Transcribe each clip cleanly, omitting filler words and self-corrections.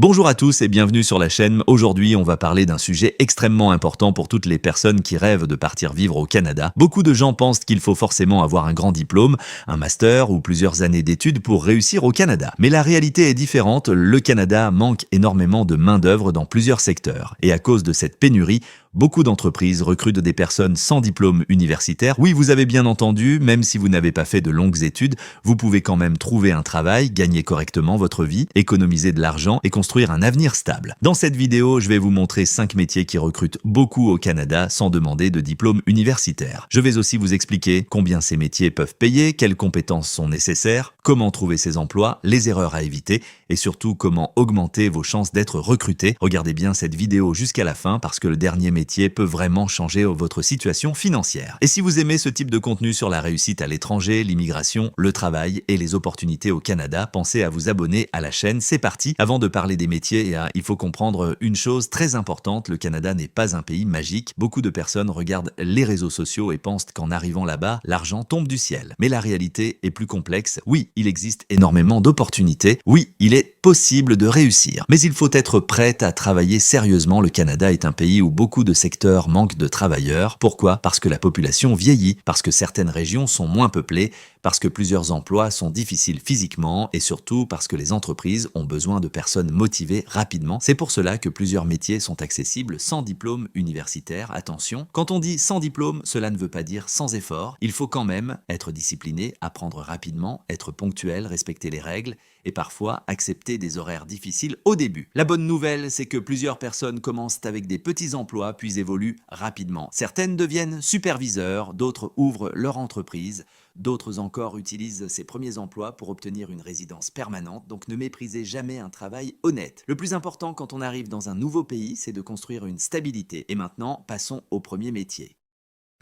Bonjour à tous et bienvenue sur la chaîne. Aujourd'hui, on va parler d'un sujet extrêmement important pour toutes les personnes qui rêvent de partir vivre au Canada. Beaucoup de gens pensent qu'il faut forcément avoir un grand diplôme, un master ou plusieurs années d'études pour réussir au Canada. Mais la réalité est différente. Le Canada manque énormément de main-d'œuvre dans plusieurs secteurs. Et à cause de cette pénurie, beaucoup d'entreprises recrutent des personnes sans diplôme universitaire. Oui, vous avez bien entendu, même si vous n'avez pas fait de longues études, vous pouvez quand même trouver un travail, gagner correctement votre vie, économiser de l'argent et construire un avenir stable. Dans cette vidéo, je vais vous montrer 5 métiers qui recrutent beaucoup au Canada sans demander de diplôme universitaire. Je vais aussi vous expliquer combien ces métiers peuvent payer, quelles compétences sont nécessaires, comment trouver ces emplois, les erreurs à éviter et surtout comment augmenter vos chances d'être recruté. Regardez bien cette vidéo jusqu'à la fin parce que le dernier métier peut vraiment changer votre situation financière. Et si vous aimez ce type de contenu sur la réussite à l'étranger, l'immigration, le travail et les opportunités au Canada, pensez à vous abonner à la chaîne. C'est parti. Avant de parler des métiers, il faut comprendre une chose très importante, le Canada n'est pas un pays magique. Beaucoup de personnes regardent les réseaux sociaux et pensent qu'en arrivant là-bas, l'argent tombe du ciel. Mais la réalité est plus complexe. Oui, il existe énormément d'opportunités. Oui, il est possible de réussir. Mais il faut être prêt à travailler sérieusement. Le Canada est un pays où beaucoup de secteurs manquent de travailleurs. Pourquoi? Parce que la population vieillit, parce que certaines régions sont moins peuplées, parce que plusieurs emplois sont difficiles physiquement et surtout parce que les entreprises ont besoin de personnes motivées rapidement. C'est pour cela que plusieurs métiers sont accessibles sans diplôme universitaire. Attention, quand on dit sans diplôme, cela ne veut pas dire sans effort. Il faut quand même être discipliné, apprendre rapidement, être ponctuel, respecter les règles et parfois accepter des horaires difficiles au début. La bonne nouvelle, c'est que plusieurs personnes commencent avec des petits emplois puis évoluent rapidement. Certaines deviennent superviseurs, d'autres ouvrent leur entreprise, d'autres encore utilisent ces premiers emplois pour obtenir une résidence permanente, donc ne méprisez jamais un travail honnête. Le plus important quand on arrive dans un nouveau pays, c'est de construire une stabilité. Et maintenant, passons au premier métier.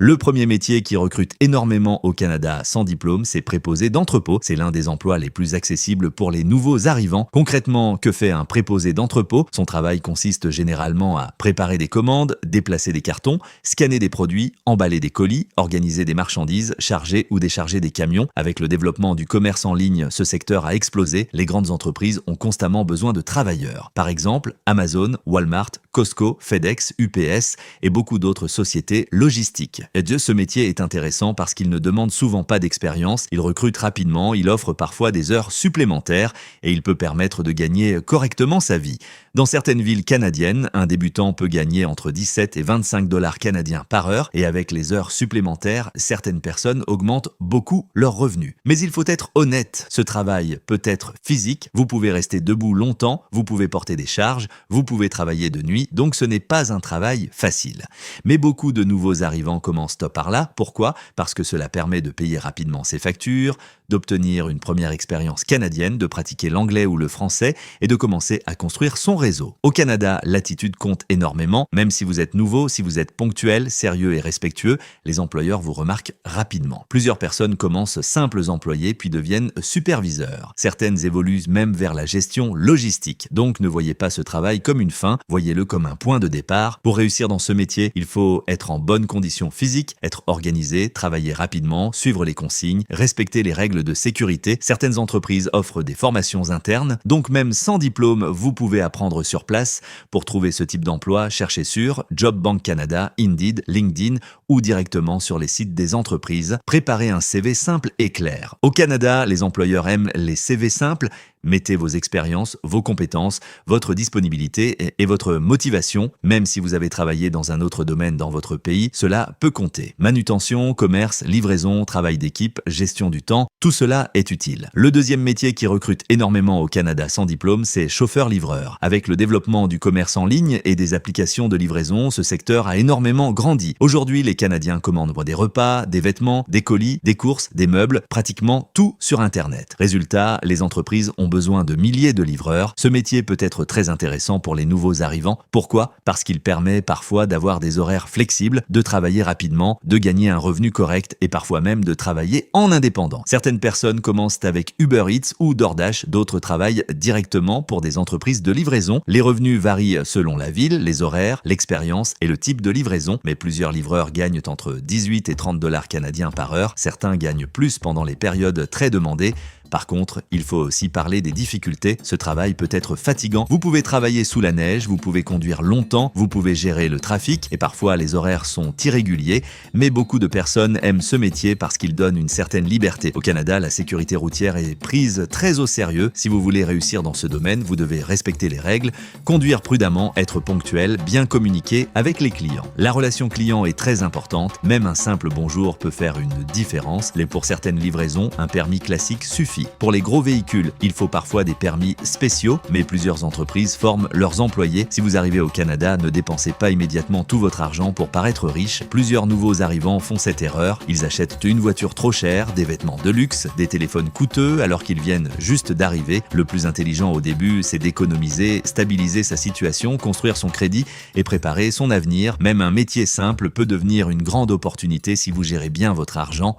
Le premier métier qui recrute énormément au Canada sans diplôme, c'est préposé d'entrepôt. C'est l'un des emplois les plus accessibles pour les nouveaux arrivants. Concrètement, que fait un préposé d'entrepôt? Son travail consiste généralement à préparer des commandes, déplacer des cartons, scanner des produits, emballer des colis, organiser des marchandises, charger ou décharger des camions. Avec le développement du commerce en ligne, ce secteur a explosé. Les grandes entreprises ont constamment besoin de travailleurs. Par exemple, Amazon, Walmart, Costco, FedEx, UPS et beaucoup d'autres sociétés logistiques. Et ce métier est intéressant parce qu'il ne demande souvent pas d'expérience, il recrute rapidement, il offre parfois des heures supplémentaires et il peut permettre de gagner correctement sa vie. Dans certaines villes canadiennes, un débutant peut gagner entre 17 et 25 $ canadiens par heure et avec les heures supplémentaires, certaines personnes augmentent beaucoup leurs revenus. Mais il faut être honnête, ce travail peut être physique, vous pouvez rester debout longtemps, vous pouvez porter des charges, vous pouvez travailler de nuit, donc ce n'est pas un travail facile. Mais beaucoup de nouveaux arrivants commencent par là. Pourquoi? Parce que cela permet de payer rapidement ses factures, d'obtenir une première expérience canadienne, de pratiquer l'anglais ou le français et de commencer à construire son réseau. Au Canada, l'attitude compte énormément. Même si vous êtes nouveau, si vous êtes ponctuel, sérieux et respectueux, les employeurs vous remarquent rapidement. Plusieurs personnes commencent simples employés puis deviennent superviseurs. Certaines évoluent même vers la gestion logistique. Donc ne voyez pas ce travail comme une fin, voyez-le comme un point de départ. Pour réussir dans ce métier, il faut être en bonne condition physique, être organisé, travailler rapidement, suivre les consignes, respecter les règles de sécurité. Certaines entreprises offrent des formations internes, donc même sans diplôme, vous pouvez apprendre sur place. Pour trouver ce type d'emploi, cherchez sur Job Bank Canada, Indeed, LinkedIn ou directement sur les sites des entreprises. Préparez un CV simple et clair. Au Canada, les employeurs aiment les CV simples. Mettez vos expériences, vos compétences, votre disponibilité et votre motivation. Même si vous avez travaillé dans un autre domaine dans votre pays, cela peut compter. Manutention, commerce, livraison, travail d'équipe, gestion du temps, tout cela est utile. Le deuxième métier qui recrute énormément au Canada sans diplôme, c'est chauffeur-livreur. Avec le développement du commerce en ligne et des applications de livraison, ce secteur a énormément grandi. Aujourd'hui, les Canadiens commandent des repas, des vêtements, des colis, des courses, des meubles, pratiquement tout sur Internet. Résultat, les entreprises ont besoin de milliers de livreurs. Ce métier peut être très intéressant pour les nouveaux arrivants. Pourquoi? Parce qu'il permet parfois d'avoir des horaires flexibles, de travailler rapidement, de gagner un revenu correct et parfois même de travailler en indépendant. Certaines personnes commencent avec Uber Eats ou DoorDash, d'autres travaillent directement pour des entreprises de livraison. Les revenus varient selon la ville, les horaires, l'expérience et le type de livraison, mais plusieurs livreurs gagnent entre 18 et 30 $ canadiens par heure. Certains gagnent plus pendant les périodes très demandées. Par contre, il faut aussi parler des difficultés. Ce travail peut être fatigant. Vous pouvez travailler sous la neige, vous pouvez conduire longtemps, vous pouvez gérer le trafic et parfois les horaires sont irréguliers, mais beaucoup de personnes aiment ce métier parce qu'il donne une certaine liberté. Au Canada, la sécurité routière est prise très au sérieux. Si vous voulez réussir dans ce domaine, vous devez respecter les règles, conduire prudemment, être ponctuel, bien communiquer avec les clients. La relation client est très importante, même un simple bonjour peut faire une différence. Pour certaines livraisons, un permis classique suffit. Pour les gros véhicules, il faut parfois des permis spéciaux, mais plusieurs entreprises forment leurs employés. Si vous arrivez au Canada, ne dépensez pas immédiatement tout votre argent pour paraître riche. Plusieurs nouveaux arrivants font cette erreur. Ils achètent une voiture trop chère, des vêtements de luxe, des téléphones coûteux alors qu'ils viennent juste d'arriver. Le plus intelligent au début, c'est d'économiser, stabiliser sa situation, construire son crédit et préparer son avenir. Même un métier simple peut devenir une grande opportunité si vous gérez bien votre argent.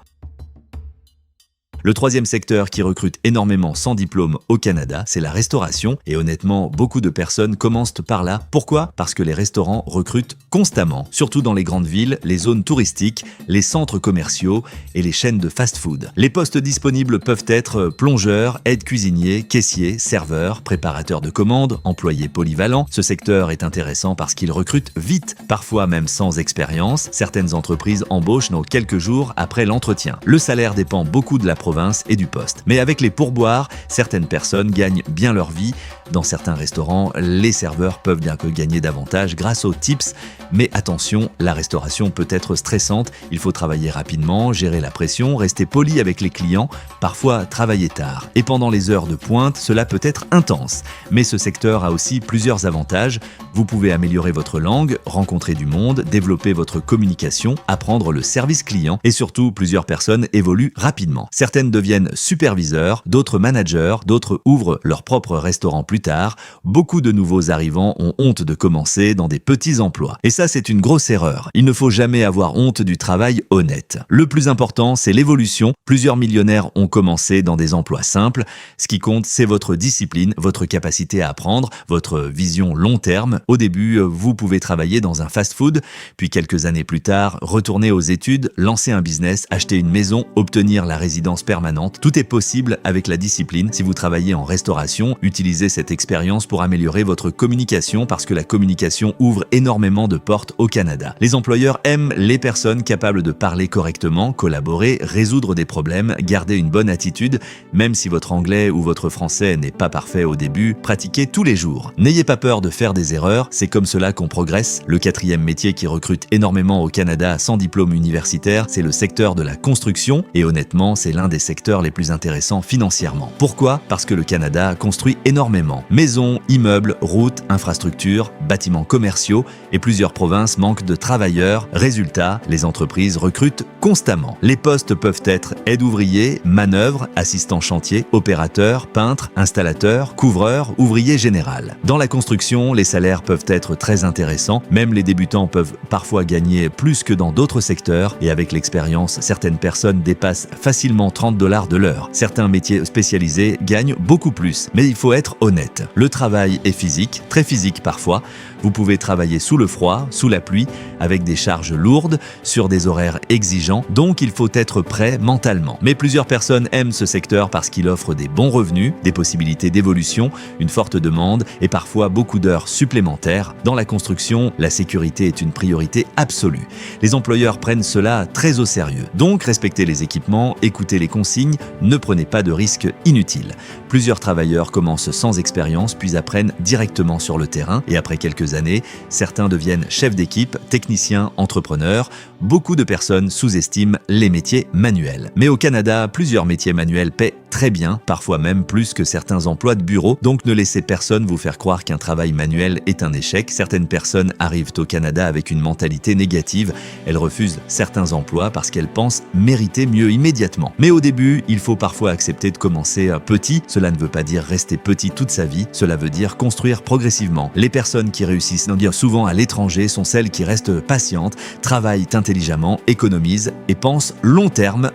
Le troisième secteur qui recrute énormément sans diplôme au Canada, c'est la restauration. Et honnêtement, beaucoup de personnes commencent par là. Pourquoi? Parce que les restaurants recrutent constamment, surtout dans les grandes villes, les zones touristiques, les centres commerciaux et les chaînes de fast-food. Les postes disponibles peuvent être plongeurs, aide-cuisinier, caissier, serveur, préparateur de commandes, employé polyvalent. Ce secteur est intéressant parce qu'il recrute vite, parfois même sans expérience. Certaines entreprises embauchent dans quelques jours après l'entretien. Le salaire dépend beaucoup de la province et du poste. Mais avec les pourboires, certaines personnes gagnent bien leur vie. Dans certains restaurants, les serveurs peuvent bien que gagner davantage grâce aux tips. Mais attention, la restauration peut être stressante. Il faut travailler rapidement, gérer la pression, rester poli avec les clients, parfois travailler tard. Et pendant les heures de pointe, cela peut être intense. Mais ce secteur a aussi plusieurs avantages. Vous pouvez améliorer votre langue, rencontrer du monde, développer votre communication, apprendre le service client et surtout, plusieurs personnes évoluent rapidement. Certaines deviennent superviseurs, d'autres managers, d'autres ouvrent leur propre restaurant plus tard. Beaucoup de nouveaux arrivants ont honte de commencer dans des petits emplois. Et ça, c'est une grosse erreur. Il ne faut jamais avoir honte du travail honnête. Le plus important, c'est l'évolution. Plusieurs millionnaires ont commencé dans des emplois simples. Ce qui compte, c'est votre discipline, votre capacité à apprendre, votre vision long terme. Au début, vous pouvez travailler dans un fast-food, puis quelques années plus tard, retourner aux études, lancer un business, acheter une maison, obtenir la résidence permanente. Tout est possible avec la discipline. Si vous travaillez en restauration, utilisez cette expérience pour améliorer votre communication parce que la communication ouvre énormément de portes au Canada. Les employeurs aiment les personnes capables de parler correctement, collaborer, résoudre des problèmes, garder une bonne attitude. Même si votre anglais ou votre français n'est pas parfait au début, pratiquez tous les jours. N'ayez pas peur de faire des erreurs, c'est comme cela qu'on progresse. Le quatrième métier qui recrute énormément au Canada sans diplôme universitaire, c'est le secteur de la construction et honnêtement, c'est l'un des secteurs les plus intéressants financièrement. Pourquoi? Parce que le Canada construit énormément. Maisons, immeubles, routes, infrastructures, bâtiments commerciaux et plusieurs provinces manquent de travailleurs. Résultat, les entreprises recrutent constamment. Les postes peuvent être aide-ouvrier, manœuvre, assistant chantier, opérateur, peintre, installateur, couvreur, ouvrier général. Dans la construction, les salaires peuvent être très intéressants. Même les débutants peuvent parfois gagner plus que dans d'autres secteurs et avec l'expérience, certaines personnes dépassent facilement 30 $ de l'heure. Certains métiers spécialisés gagnent beaucoup plus, mais il faut être honnête. Le travail est physique, très physique parfois. Vous pouvez travailler sous le froid, sous la pluie, avec des charges lourdes, sur des horaires exigeants, donc il faut être prêt mentalement. Mais plusieurs personnes aiment ce secteur parce qu'il offre des bons revenus, des possibilités d'évolution, une forte demande et parfois beaucoup d'heures supplémentaires. Dans la construction, la sécurité est une priorité absolue. Les employeurs prennent cela très au sérieux. Donc respectez les équipements, écoutez les consignes, ne prenez pas de risques inutiles. Plusieurs travailleurs commencent sans expérience puis apprennent directement sur le terrain et après quelques années, certains deviennent chefs d'équipe, techniciens, entrepreneurs. Beaucoup de personnes sous-estiment les métiers manuels. Mais au Canada, plusieurs métiers manuels paient très bien, parfois même plus que certains emplois de bureau, donc ne laissez personne vous faire croire qu'un travail manuel est un échec. Certaines personnes arrivent au Canada avec une mentalité négative, elles refusent certains emplois parce qu'elles pensent mériter mieux immédiatement. Mais au début, il faut parfois accepter de commencer petit. Cela ne veut pas dire rester petit toute sa vie, cela veut dire construire progressivement. Les personnes qui réussissent souvent à l'étranger sont celles qui restent patientes, travaillent intelligemment, économisent et pensent long terme.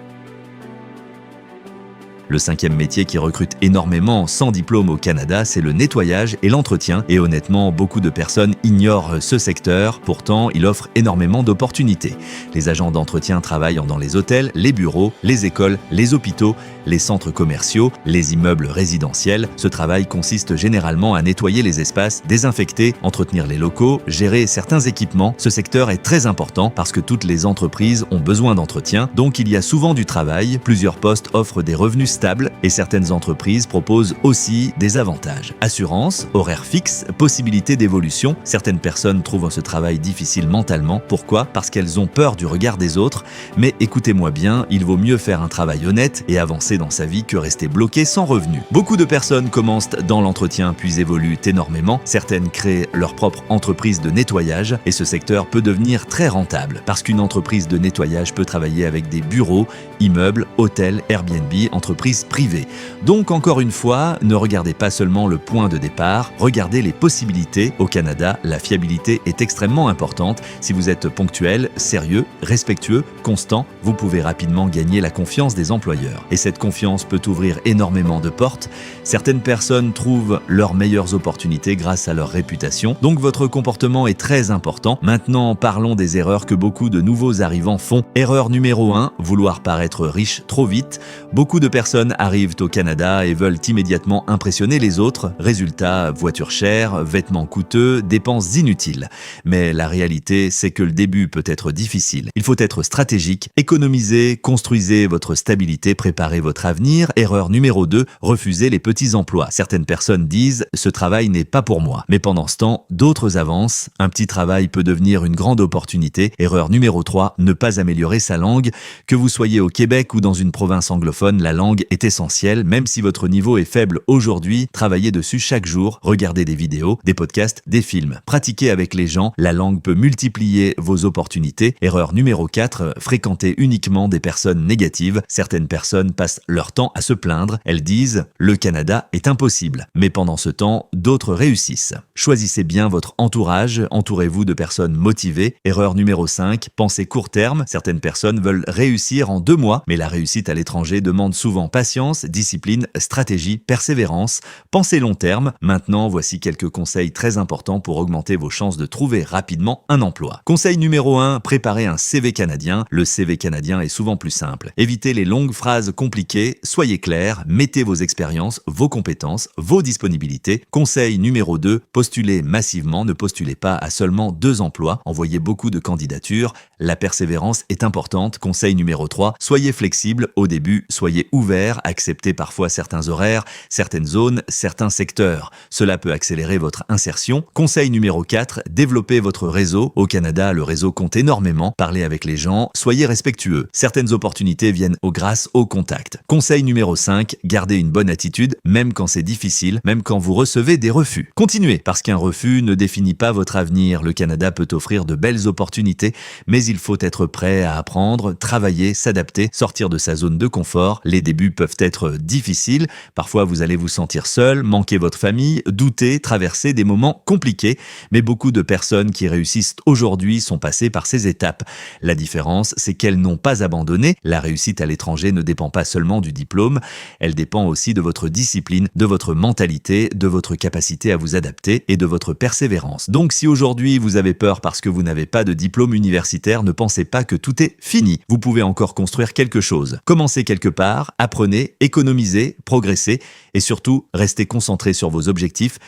Le 5e métier qui recrute énormément sans diplôme au Canada, c'est le nettoyage et l'entretien. Et honnêtement, beaucoup de personnes ignorent ce secteur, pourtant il offre énormément d'opportunités. Les agents d'entretien travaillent dans les hôtels, les bureaux, les écoles, les hôpitaux, les centres commerciaux, les immeubles résidentiels. Ce travail consiste généralement à nettoyer les espaces, désinfecter, entretenir les locaux, gérer certains équipements. Ce secteur est très important parce que toutes les entreprises ont besoin d'entretien, donc il y a souvent du travail, plusieurs postes offrent des revenus stables et certaines entreprises proposent aussi des avantages. Assurance, horaire fixe, possibilité d'évolution. Certaines personnes trouvent ce travail difficile mentalement. Pourquoi ? Parce qu'elles ont peur du regard des autres. Mais écoutez-moi bien, il vaut mieux faire un travail honnête et avancer dans sa vie que rester bloqué sans revenu. Beaucoup de personnes commencent dans l'entretien puis évoluent énormément. Certaines créent leur propre entreprise de nettoyage et ce secteur peut devenir très rentable parce qu'une entreprise de nettoyage peut travailler avec des bureaux, immeubles, hôtels, Airbnb, entreprises privées. Donc encore une fois, ne regardez pas seulement le point de départ, regardez les possibilités. Au Canada, la fiabilité est extrêmement importante. Si vous êtes ponctuel, sérieux, respectueux, constant, vous pouvez rapidement gagner la confiance des employeurs. Et cette confiance peut ouvrir énormément de portes. Certaines personnes trouvent leurs meilleures opportunités grâce à leur réputation. Donc votre comportement est très important. Maintenant, parlons des erreurs que beaucoup de nouveaux arrivants font. Erreur numéro 1, vouloir paraître riche trop vite. Beaucoup de personnes arrivent au Canada et veulent immédiatement impressionner les autres. Résultat, voiture chère, vêtements coûteux, dépenses inutiles. Mais la réalité, c'est que le début peut être difficile. Il faut être stratégique, économisez, construisez votre stabilité, préparez votre avenir. Erreur numéro 2, refusez les petits emplois. Certaines personnes disent « ce travail n'est pas pour moi ». Mais pendant ce temps, d'autres avancent. Un petit travail peut devenir une grande opportunité. Erreur numéro 3, ne pas améliorer sa langue. Que vous soyez au Québec ou dans une province anglophone, la langue est essentielle. Même si votre niveau est faible aujourd'hui, travaillez dessus chaque jour. Regardez des vidéos, des podcasts, des films. Pratiquez avec les gens. La langue peut multiplier vos opportunités. Erreur numéro 4, fréquentez uniquement des personnes négatives. Certaines personnes passent leur temps à se plaindre. Elles disent « le Canada est impossible ». Mais pendant ce temps, d'autres réussissent. Choisissez bien votre entourage. Entourez-vous de personnes motivées. Erreur numéro 5, pensez court terme. Certaines personnes veulent réussir en 2 mois, mais la réussite à l'étranger demande souvent patience, discipline, stratégie, persévérance. Pensez long terme. Maintenant, voici quelques conseils très importants pour augmenter vos chances de trouver rapidement un emploi. Conseil numéro 1, préparez un CV canadien. Le CV canadien est souvent plus simple. Évitez les longues phrases compliquées, soyez clair, mettez vos expériences, vos compétences, vos disponibilités. Conseil numéro 2, postulez massivement, ne postulez pas à seulement 2 emplois, envoyez beaucoup de candidatures. La persévérance est importante. Conseil numéro 3, soyez flexible au début, soyez ouvert, acceptez parfois certains horaires, certaines zones, certains secteurs. Cela peut accélérer votre insertion. Conseil numéro 4, développez votre réseau. Au Canada, le réseau compte énormément. Parlez avec les gens, soyez respectueux. Certaines opportunités viennent grâce au contact. Conseil numéro 5, gardez une bonne attitude, même quand c'est difficile, même quand vous recevez des refus. Continuez, parce qu'un refus ne définit pas votre avenir. Le Canada peut offrir de belles opportunités, mais il faut être prêt à apprendre, travailler, s'adapter, sortir de sa zone de confort. Les débuts peuvent être difficiles. Parfois, vous allez vous sentir seul, manquer votre famille, douter, traverser des moments compliqués. Mais beaucoup de personnes qui réussissent aujourd'hui sont passées par ces étapes. La différence, c'est qu'elles n'ont pas abandonné. La réussite à l'étranger ne dépend pas seulement du diplôme, elle dépend aussi de votre discipline, de votre mentalité, de votre capacité à vous adapter et de votre persévérance. Donc si aujourd'hui vous avez peur parce que vous n'avez pas de diplôme universitaire, ne pensez pas que tout est fini. Vous pouvez encore construire quelque chose. Commencez quelque part, apprenez, économisez, progressez et surtout restez concentré sur vos objectifs